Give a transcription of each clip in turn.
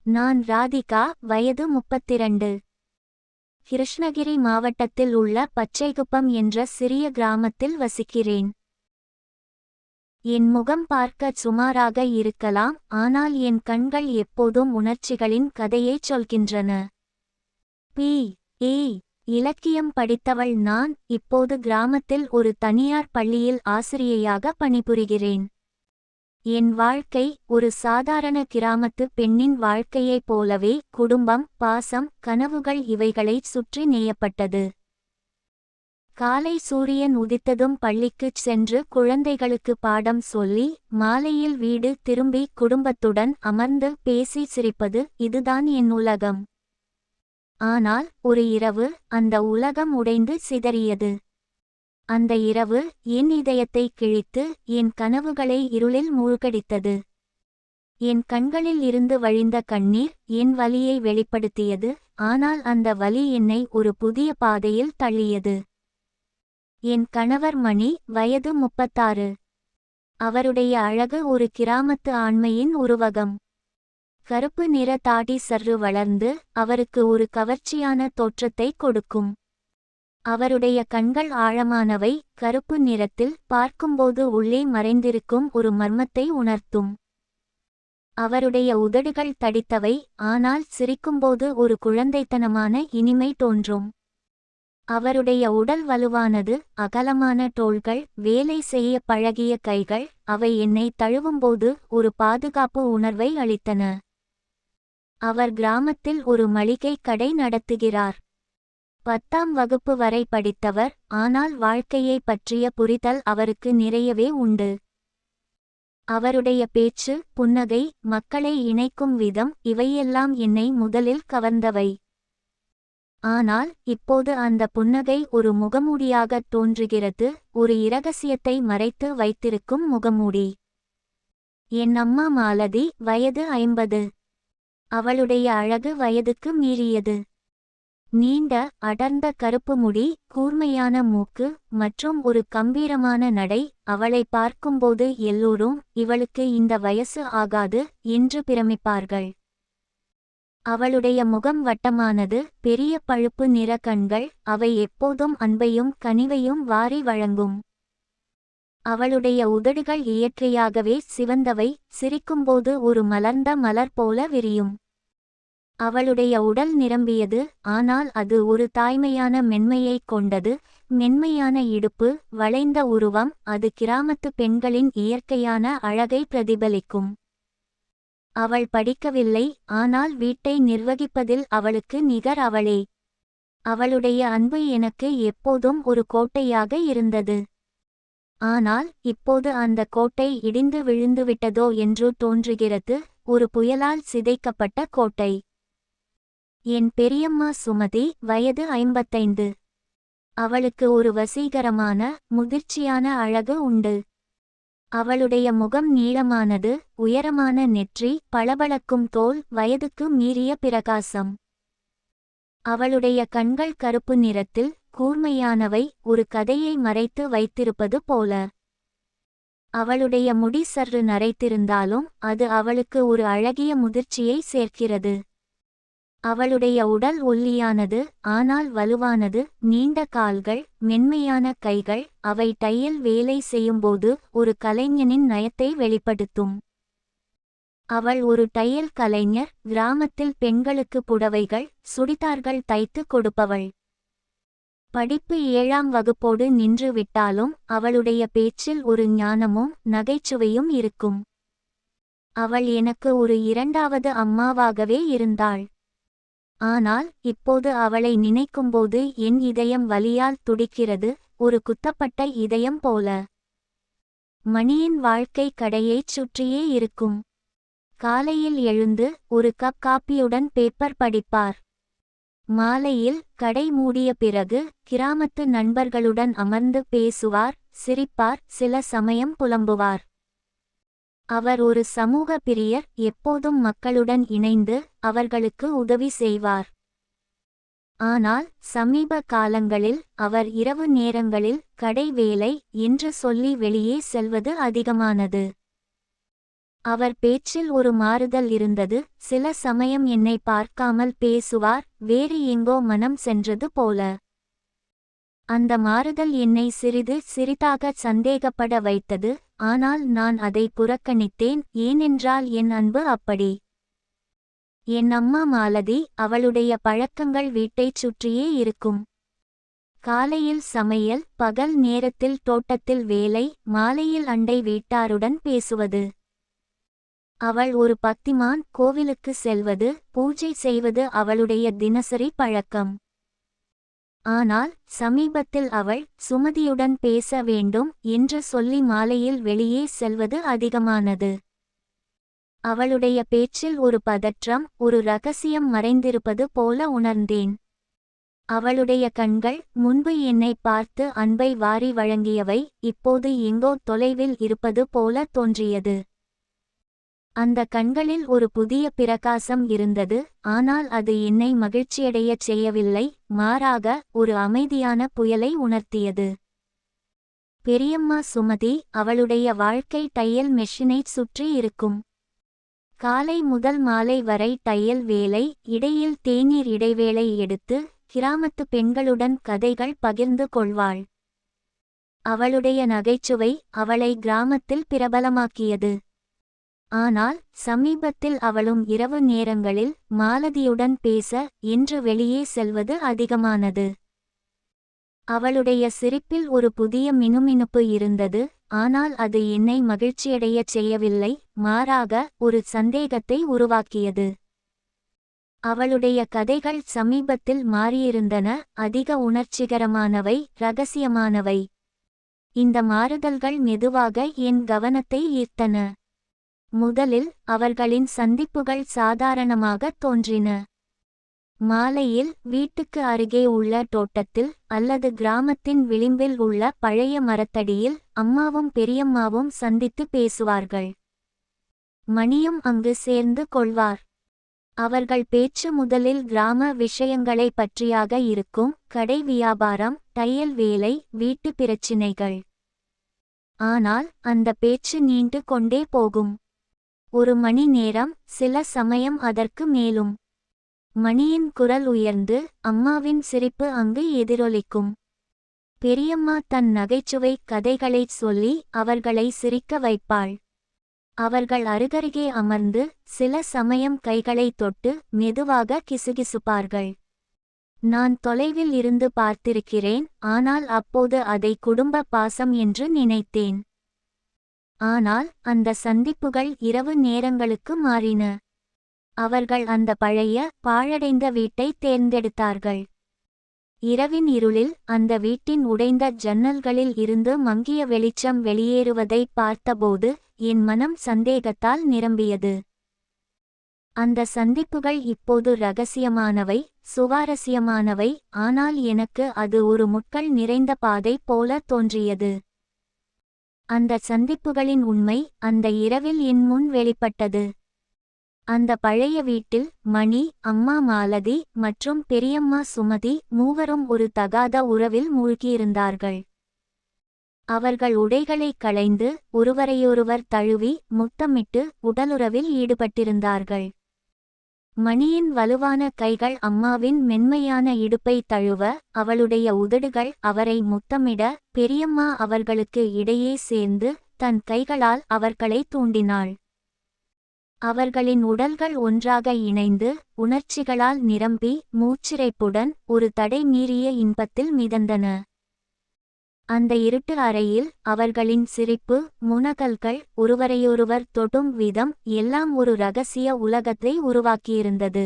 நான் ராதிகா, வயது 32. கிருஷ்ணகிரி மாவட்டத்தில் உள்ள பச்சைகுப்பம் என்ற சிறிய கிராமத்தில் வசிக்கிறேன். என் முகம் பார்க்க சுமாராக இருக்கலாம், ஆனால் என் கண்கள் எப்போதும் உணர்ச்சிகளின் கதையைச் சொல்கின்றன. பி. ஏ. இலக்கியம் படித்தவள் நான். இப்போது கிராமத்தில் ஒரு தனியார் பள்ளியில் ஆசிரியையாக பணிபுரிகிறேன். என் வாழ்க்கை ஒரு சாதாரண கிராமத்து பெண்ணின் வாழ்க்கையைப் போலவே குடும்பம், பாசம், கனவுகள் இவைகளைச் சுற்றி நேயப்பட்டது. காலை சூரியன் உதித்ததும் பள்ளிக்குச் சென்று குழந்தைகளுக்கு பாடம் சொல்லி, மாலையில் வீடு திரும்பி குடும்பத்துடன் அமர்ந்து பேசி சிரிப்பது, இதுதான் என் உலகம். ஆனால் ஒரு இரவு அந்த உலகம் உடைந்து சிதறியது. அந்த இரவு என் இதயத்தை கிழித்து என் கனவுகளை இருளில் மூழ்கடித்தது. என் கண்களில் இருந்து வழிந்த கண்ணீர் என் வலியை வெளிப்படுத்தியது, ஆனால் அந்த வலி என்னை ஒரு புதிய பாதையில் தள்ளியது. என் கணவர் மணி, வயது 36. அவருடைய அழகு ஒரு கிராமத்து ஆண்மையின் உருவகம். கருப்பு நிற தாடி சற்று வளர்ந்து அவருக்கு ஒரு கவர்ச்சியான தோற்றத்தை கொடுக்கும். அவருடைய கண்கள் ஆழமானவை, கருப்பு நிறத்தில், பார்க்கும்போது உள்ளே மறைந்திருக்கும் ஒரு மர்மத்தை உணர்த்தும். அவருடைய உதடுகள் தடித்தவை, ஆனால் சிரிக்கும்போது ஒரு குழந்தைத்தனமான இனிமை தோன்றும். அவருடைய உடல் வலுவானது, அகலமான தோள்கள், வேலை செய்ய பழகிய கைகள், அவை என்னை தழுவும்போது ஒரு பாதுகாப்பு உணர்வை அளித்தன. அவர் கிராமத்தில் ஒரு மளிகை கடை நடத்துகிறார். 10ஆம் வகுப்பு வரை படித்தவர், ஆனால் வாழ்க்கையை பற்றிய புரிதல் அவருக்கு நிறையவே உண்டு. அவருடைய பேச்சு, புன்னகை, மக்களை இணைக்கும் விதம், இவையெல்லாம் என்னை முதலில் கவர்ந்தவை. ஆனால் இப்போது அந்த புன்னகை ஒரு முகமூடியாகத் தோன்றுகிறது, ஒரு இரகசியத்தை மறைத்து வைத்திருக்கும் முகமூடி. என் அம்மா மாலதி, வயது 50. அவளுடைய அழகு வயதுக்கு மீறியது. நீண்ட, அடர்ந்த கருப்பு முடி, கூர்மையான மூக்கு, மற்றும் ஒரு கம்பீரமான நடை. அவளை பார்க்கும்போது எல்லோரும், இவளுக்கு இந்த வயசு ஆகாது என்று பிரமிப்பார்கள். அவளுடைய முகம் வட்டமானது, பெரிய பழுப்பு நிற கண்கள், அவை எப்போதும் அன்பையும் கனிவையும் வாரி வழங்கும். அவளுடைய உதடுகள் இயற்கையாகவே சிவந்தவை, சிரிக்கும்போது ஒரு மலர்ந்த மலர் போல விரியும். அவளுடைய உடல் நிரம்பியது, ஆனால் அது ஒரு தாய்மையான மென்மையைக் கொண்டது. மென்மையான இடுப்பு, வளைந்த உருவம், அது கிராமத்து பெண்களின் இயற்கையான அழகை பிரதிபலிக்கும். அவள் படிக்கவில்லை, ஆனால் வீட்டை நிர்வகிப்பதில் அவளுக்கு நிகர் அவளே. அவளுடைய அன்பு எனக்கு எப்போதும் ஒரு கோட்டையாக இருந்தது. ஆனால் இப்போது அந்த கோட்டை இடிந்து விழுந்துவிட்டதோ என்று தோன்றுகிறது, ஒரு புயலால் சிதைக்கப்பட்ட கோட்டை. என் பெரியம்மா சுமதி, வயது 55. அவளுக்கு ஒரு வசீகரமான, முதிர்ச்சியான அழகு உண்டு. அவளுடைய முகம் நீளமானது, உயரமான நெற்றி, பளபளக்கும் தோல், வயதுக்கு மீறிய பிரகாசம். அவளுடைய கண்கள் கருப்பு நிறத்தில், கூர்மையானவை, ஒரு கதையை மறைத்து வைத்திருப்பது போல. அவளுடைய முடி சற்று நரைத்திருந்தாலும் அது அவளுக்கு ஒரு அழகிய முதிர்ச்சியை சேர்க்கிறது. அவளுடைய உடல் ஒல்லியானது, ஆனால் வலுவானது. நீண்ட கால்கள், மென்மையான கைகள், அவை தையல் வேலை செய்யும்போது ஒரு கலைஞனின் நயத்தை வெளிப்படுத்தும். அவள் ஒரு தையல் கலைஞர், கிராமத்தில் பெண்களுக்கு புடவைகள், சுடிதார்கள் தைத்து கொடுப்பவள். படிப்பு 7ஆம் வகுப்போடு நின்று விட்டாலும் அவளுடைய பேச்சில் ஒரு ஞானமும் நகைச்சுவையும் இருக்கும். அவள் எனக்கு ஒரு இரண்டாவது அம்மாவாகவே இருந்தாள். ஆனால் இப்போது அவளை நினைக்கும்போது என் இதயம் வலியால் துடிக்கிறது, ஒரு குத்தப்பட்ட இதயம் போல. மணியின் வாழ்க்கை கடையைச் சுற்றியே இருக்கும். காலையில் எழுந்து ஒரு கப் காப்பியுடன் பேப்பர் படிப்பார். மாலையில் கடை மூடிய பிறகு கிராமத்து நண்பர்களுடன் அமர்ந்து பேசுவார், சிரிப்பார், சில சமயம் புலம்புவார். அவர் ஒரு சமூக பிரியர், எப்போதும் மக்களுடன் இணைந்து அவர்களுக்கு உதவி செய்வார். ஆனால் சமீப காலங்களில் அவர் இரவு நேரங்களில் கடை வேலை என்று சொல்லி வெளியே செல்வது அதிகமானது. அவர் பேச்சில் ஒரு மாறுதல் இருந்தது. சில சமயம் என்னை பார்க்காமல் பேசுவார், வேறு எங்கோ மனம் சென்றது போல. அந்த மாறுதல் என்னை சிறிது சிறிதாக சந்தேகப்பட வைத்தது. ஆனால் நான் அதை புறக்கணித்தேன், ஏனென்றால் என் அன்பு அப்படி. என் அம்மா மாலதி, அவளுடைய பழக்கங்கள் வீட்டைச் சுற்றியே இருக்கும். காலையில் சமையல், பகல் நேரத்தில் தோட்டத்தில் வேலை, மாலையில் அண்டை வீட்டாருடன் பேசுவது. அவள் ஒரு பக்திமான். கோவிலுக்கு செல்வது, பூஜை செய்வது அவளுடைய தினசரி பழக்கம். ஆனால் சமீபத்தில் அவள் சுமதியுடன் பேச வேண்டும் என்று சொல்லி மாலையில் வெளியே செல்வது அதிகமானது. அவளுடைய பேச்சில் ஒரு பதற்றம், ஒரு ரகசியம் மறைந்திருப்பது போல உணர்ந்தேன். அவளுடைய கண்கள், முன்பு என்னை பார்த்து அன்பை வாரி வழங்கியவை, இப்போது எங்கோ தொலைவில் இருப்பது போல தோன்றியது. அந்த கண்களில் ஒரு புதிய பிரகாசம் இருந்தது. ஆனால் அது என்னை மகிழ்ச்சியடையச் செய்யவில்லை, மாறாக ஒரு அமைதியான புயலை உணர்த்தியது. பெரியம்மா சுமதி, அவளுடைய வாழ்க்கை தையல் மெஷினைச் சுற்றி இருக்கும். காலை முதல் மாலை வரை தையல் வேலை, இடையில் தேநீர் இடைவேளை எடுத்து கிராமத்து பெண்களுடன் கதைகள் பகிர்ந்து கொள்வாள். அவளுடைய நகைச்சுவை அவளை கிராமத்தில் பிரபலமாக்கியது. ஆனால் சமீபத்தில் அவளும் இரவு நேரங்களில் மாலதியுடன் பேச என்று வெளியே செல்வது அதிகமானது. அவளுடைய சிரிப்பில் ஒரு புதிய மினுமினுப்பு இருந்தது. ஆனால் அது என்னை மகிழ்ச்சியடையச் செய்யவில்லை, மாறாக ஒரு சந்தேகத்தை உருவாக்கியது. அவளுடைய கதைகள் சமீபத்தில் மாறியிருந்தன, அதிக உணர்ச்சிகரமானவை, இரகசியமானவை. இந்த மாறுதல்கள் மெதுவாக என் கவனத்தை ஈர்த்தன. முதலில் அவர்களின் சந்திப்புகள் சாதாரணமாக தோன்றின. மாலையில் வீட்டுக்கு அருகே உள்ள தோட்டத்தில் அல்லது கிராமத்தின் விளிம்பில் உள்ள பழைய மரத்தடியில் அம்மாவும் பெரியம்மாவும் சந்தித்து பேசுவார்கள். மணியும் அங்கு சேர்ந்து கொள்வார். அவர்கள் பேச்சு முதலில் கிராம விஷயங்களை பற்றியாக இருக்கும். கடை வியாபாரம், தையல் வேலை, வீட்டு பிரச்சினைகள். ஆனால் அந்த பேச்சு நீண்டு கொண்டே போகும். ஒரு மணி நேரம், சில சமயம் அதற்கு மேலும். மணியின் குரல் உயர்ந்து, அம்மாவின் சிரிப்பு அங்கு எதிரொலிக்கும். பெரியம்மா தன் நகைச்சுவை கதைகளைச் சொல்லி அவர்களை சிரிக்க வைப்பாள். அவர்கள் அருகருகே அமர்ந்து சில சமயம் கைகளை தொட்டு மெதுவாக கிசுகிசுப்பார்கள். நான் தொலைவில் இருந்து பார்த்திருக்கிறேன், ஆனால் அப்போது அதை குடும்ப பாசம் என்று நினைத்தேன். ஆனால் அந்த சந்திப்புகள் இரவு நேரங்களுக்கு மாறின. அவர்கள் அந்த பழைய, பாழடைந்த வீட்டை தேர்ந்தெடுத்தார்கள். இரவின் இருளில் அந்த வீட்டின் உடைந்த ஜன்னல்களில் இருந்து மங்கிய வெளிச்சம் வெளியேறுவதை பார்த்தபோது என் மனம் சந்தேகத்தால் நிரம்பியது. அந்த சந்திப்புகள் இப்போது இரகசியமானவை, சுவாரஸ்யமானவை, ஆனால் எனக்கு அது ஒரு முட்கள் நிறைந்த பாதை போல தோன்றியது. அந்த சந்திப்புகளின் உண்மை அந்த இரவில் என் முன் வெளிப்பட்டது. அந்த பழைய வீட்டில் மணி, அம்மா மாலதி மற்றும் பெரியம்மா சுமதி மூவரும் ஒரு தகாத உறவில் மூழ்கியிருந்தார்கள். அவர்கள் உடைகளை களைந்து ஒருவரையொருவர் தழுவி முத்தமிட்டு உடலுறவில் ஈடுபட்டிருந்தார்கள். மணியின் வலுவான கைகள் அம்மாவின் மென்மையான இடுப்பை தழுவ, அவளுடைய உதடுகள் அவரை முத்தமிட, பெரியம்மா அவர்களுக்கு இடையே சேர்ந்து தன் கைகளால் அவர்களை தூண்டினாள். அவர்களின் உடல்கள் ஒன்றாக இணைந்து உணர்ச்சிகளால் நிரம்பி மூச்சிறைப்புடன் ஒரு தடை மீறிய இன்பத்தில் மிதந்தன. அந்த இருட்டு அறையில் அவர்களின் சிரிப்பு, முனகல்கள், ஒருவரையொருவர் தொடும் விதம் எல்லாம் ஒரு இரகசிய உலகத்தை உருவாக்கியிருந்தது.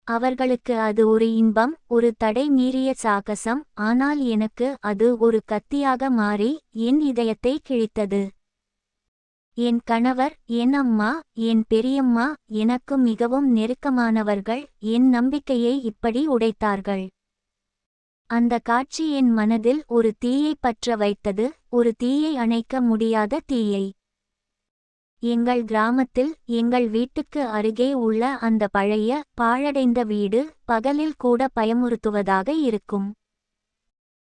அவர்களுக்கு அது ஒரு இன்பம், ஒரு தடை மீறிய சாகசம். ஆனால் எனக்கு அது ஒரு கத்தியாக மாறி என் இதயத்தை கிழித்தது. என் கணவர், என் அம்மா, என் பெரியம்மா, எனக்கு மிகவும் நெருக்கமானவர்கள் என் நம்பிக்கையை இப்படி உடைத்தார்கள். அந்த காட்சி என் மனதில் ஒரு தீயை பற்ற வைத்தது, ஒரு தீயை அணைக்க முடியாத தீயை. எங்கள் கிராமத்தில் எங்கள் வீட்டுக்கு அருகே உள்ள அந்த பழைய, பாழடைந்த வீடு பகலில் கூட பயமுறுத்துவதாக இருக்கும்.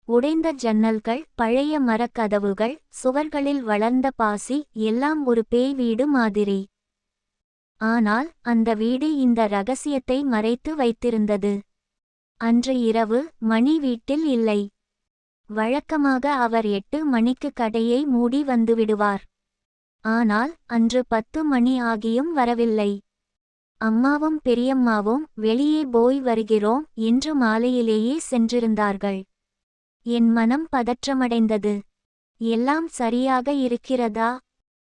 உடைந்த ஜன்னல்கள், பழைய மரக்கதவுகள், சுவர்களில் வளர்ந்த பாசி, எல்லாம் ஒரு பேய் வீடு மாதிரி. ஆனால் அந்த வீடு இந்த ரகசியத்தை மறைத்து வைத்திருந்தது. அன்று இரவு மணி வீட்டில் இல்லை. வழக்கமாக அவர் 8 மணிக்கு கடையை மூடி வந்துவிடுவார். ஆனால் அன்று 10 மணி ஆகியும் வரவில்லை. அம்மாவும் பெரியம்மாவும் வெளியே போய் வருகிறோம் என்று மாலையிலேயே சென்றிருந்தார்கள். என் மனம் பதற்றமடைந்தது. எல்லாம் சரியாக இருக்கிறதா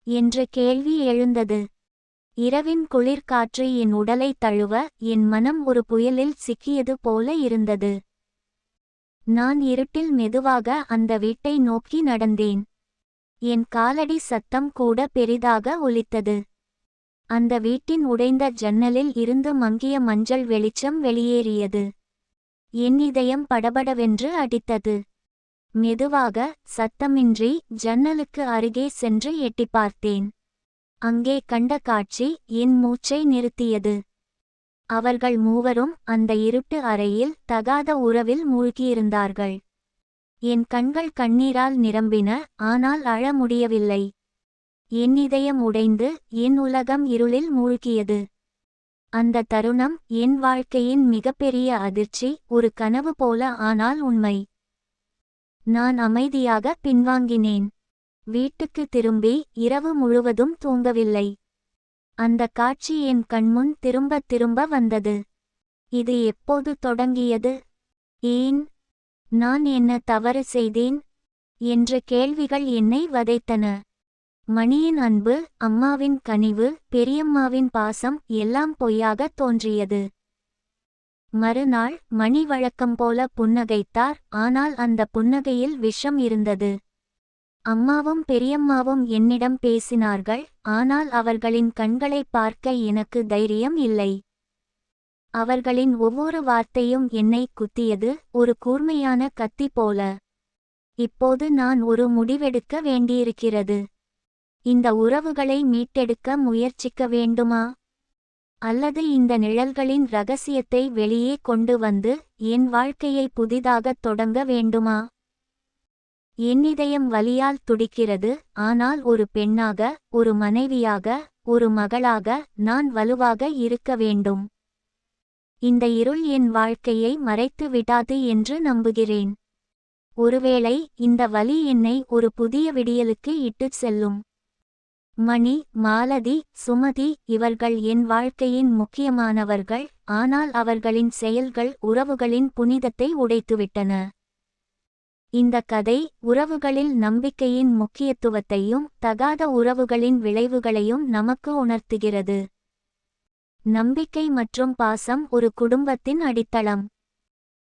என்ற கேள்வி எழுந்தது. இரவின் குளிர் காற்று என் உடலை தழுவ என் மனம் ஒரு புயலில் சிக்கியது போல இருந்தது. நான் இருட்டில் மெதுவாக அந்த வீட்டை நோக்கி நடந்தேன். என் காலடி சத்தம் கூட பெரிதாக ஒலித்தது. அந்த வீட்டின் உடைந்த ஜன்னலில் இருந்து மங்கிய மஞ்சள் வெளிச்சம் வெளியேறியது. என் இதயம் படபடவென்று அடித்தது. மெதுவாக, சத்தமின்றி ஜன்னலுக்கு அருகே சென்று எட்டிப் பார்த்தேன். அங்கே கண்ட காட்சி என் மூச்சை நிறுத்தியது. அவர்கள் மூவரும் அந்த இருட்டு அறையில் தகாத உறவில் மூழ்கியிருந்தார்கள். என் கண்கள் கண்ணீரால் நிரம்பின, ஆனால் அழ முடியவில்லை. என் இதயம் உடைந்து என் உலகம் இருளில் மூழ்கியது. அந்த தருணம் என் வாழ்க்கையின் மிகப்பெரிய அதிர்ச்சி, ஒரு கனவு போல ஆனால் உண்மை. நான் அமைதியாக பின்வாங்கினேன். வீட்டுக்கு திரும்பி இரவு முழுவதும் தூங்கவில்லை. அந்த காட்சி என் கண்முன் திரும்ப திரும்ப வந்தது. இது எப்போது தொடங்கியது? ஏன்? நான் என்ன தவறு செய்தேன் என்ற கேள்விகள் என்னை வதைத்தன. மணியின் அன்பு, அம்மாவின் கனிவு, பெரியம்மாவின் பாசம் எல்லாம் பொய்யாகத் தோன்றியது. மறுநாள் மணி வழக்கம் போல புன்னகைத்தார், ஆனால் அந்த புன்னகையில் விஷம் இருந்தது. அம்மாவும் பெரியம்மாவும் என்னிடம் பேசினார்கள், ஆனால் அவர்களின் கண்களைப் பார்க்க எனக்கு தைரியம் இல்லை. அவர்களின் ஒவ்வொரு வார்த்தையும் என்னை குத்தியது, ஒரு கூர்மையான கத்தி போல. இப்போது நான் ஒரு முடிவெடுக்க வேண்டியிருக்கிறது. இந்த உறவுகளை மீட்டெடுக்க முயற்சிக்க வேண்டுமா? அல்லது இந்த நிழல்களின் ரகசியத்தை வெளியே கொண்டு வந்து என் வாழ்க்கையை புதிதாகத் தொடங்க வேண்டுமா? என் இதயம் வலியால் துடிக்கிறது, ஆனால் ஒரு பெண்ணாக, ஒரு மனைவியாக, ஒரு மகளாக நான் வலுவாக இருக்க வேண்டும். இந்த இருள் என் வாழ்க்கையை மறைத்து விடாது என்று நம்புகிறேன். ஒருவேளை இந்த வலி என்னை ஒரு புதிய விடியலுக்கு இட்டுச் செல்லும். மணி, மாலதி, சுமதி இவர்கள் என் வாழ்க்கையின் முக்கியமானவர்கள், ஆனால் அவர்களின் செயல்கள் உறவுகளின் புனிதத்தை உடைத்துவிட்டன. இந்த கதை உறவுகளில் நம்பிக்கையின் முக்கியத்துவத்தையும் தகாத உறவுகளின் விளைவுகளையும் நமக்கு உணர்த்துகிறது. நம்பிக்கை மற்றும் பாசம் ஒரு குடும்பத்தின் அடித்தளம்.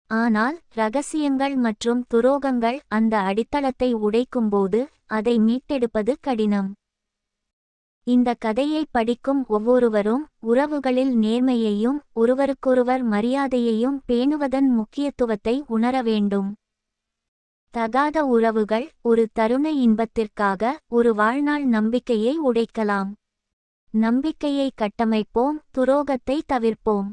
ஆனால் இரகசியங்கள் மற்றும் துரோகங்கள் அந்த அடித்தளத்தை உடைக்கும்போது அதை மீட்டெடுப்பது கடினம். இந்த கதையை படிக்கும் ஒவ்வொருவரும் உறவுகளில் நேர்மையையும் ஒருவருக்கொருவர் மரியாதையையும் பேணுவதன் முக்கியத்துவத்தை உணர வேண்டும். தகாத உறவுகள் ஒரு தருண இன்பத்திற்காக ஒரு வாழ்நாள் நம்பிக்கையை உடைக்கலாம். நம்பிக்கையை கட்டமைப்போம், துரோகத்தை தவிர்ப்போம்.